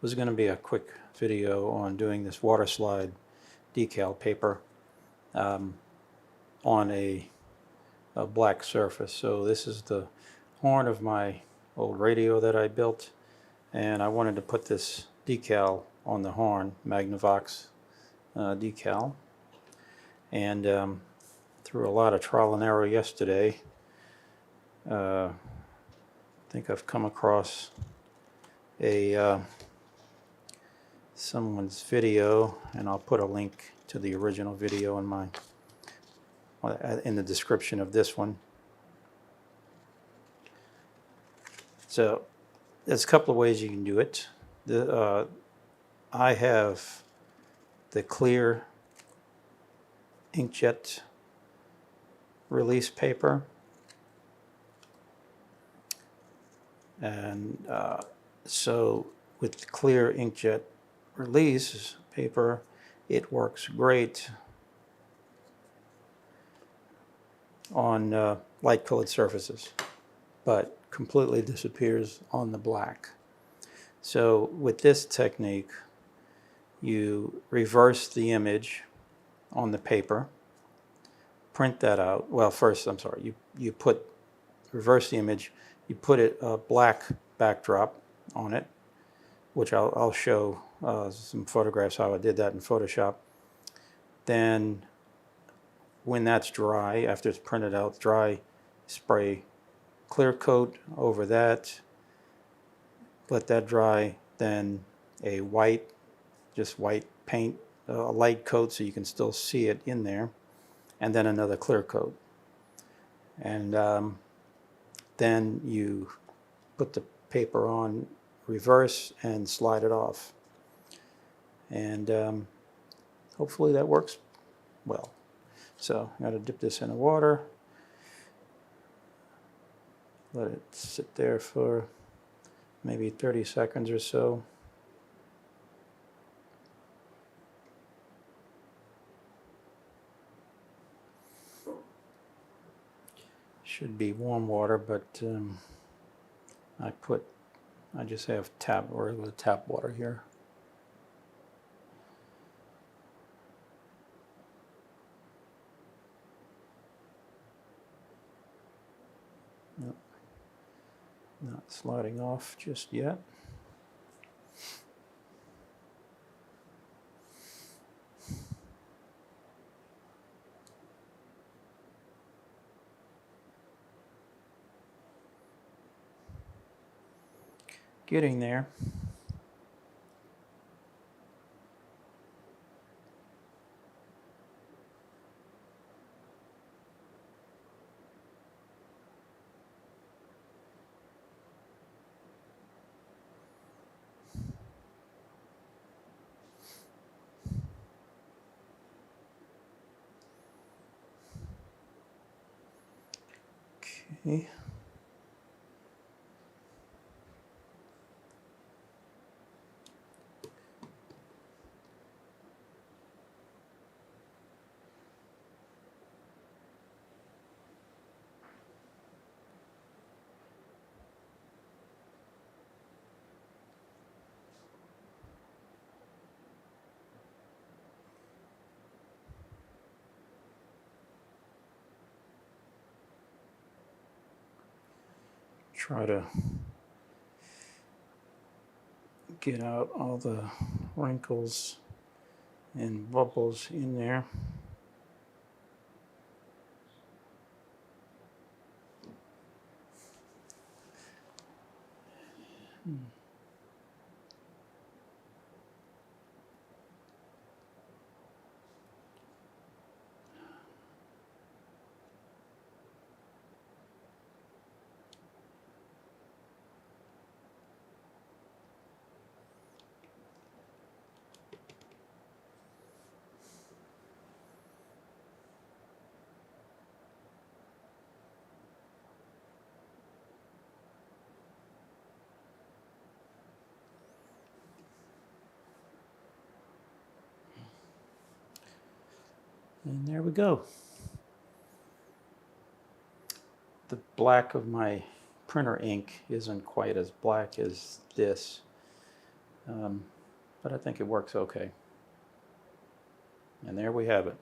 was going to be a quick video on doing this water slide decal paper on a black surface. So this is the horn of my old radio that I built, and I wanted to put this decal on the horn, Magnavox decal, and through a lot of trial and error yesterday, I think I've come across a someone's video, and I'll put a link to the original video in the description of this one. So there's a couple of ways you can do it. I have the clear inkjet release paper, and so with clear inkjet release paper, it works great on light colored surfaces, but completely disappears on the black. So with this technique, you reverse the image on the paper, print that out. Well, first, I'm sorry, you reverse the image, you put a black backdrop on it, which I'll show some photographs how I did that in Photoshop. Then when that's dry, after it's printed out dry, spray clear coat over that, let that dry, then a white, just white paint, a light coat so you can still see it in there, and then another clear coat. And then you put the paper on reverse and slide it off. And hopefully that works well. So I'm going to dip this in the water, let it sit there for maybe 30 seconds or so. Should be warm water, but I just have regular tap water here. Nope. Not sliding off just yet. Getting there. Okay. Try to get out all the wrinkles and bubbles in there. And there we go. The black of my printer ink isn't quite as black as this, but I think it works okay. And there we have it.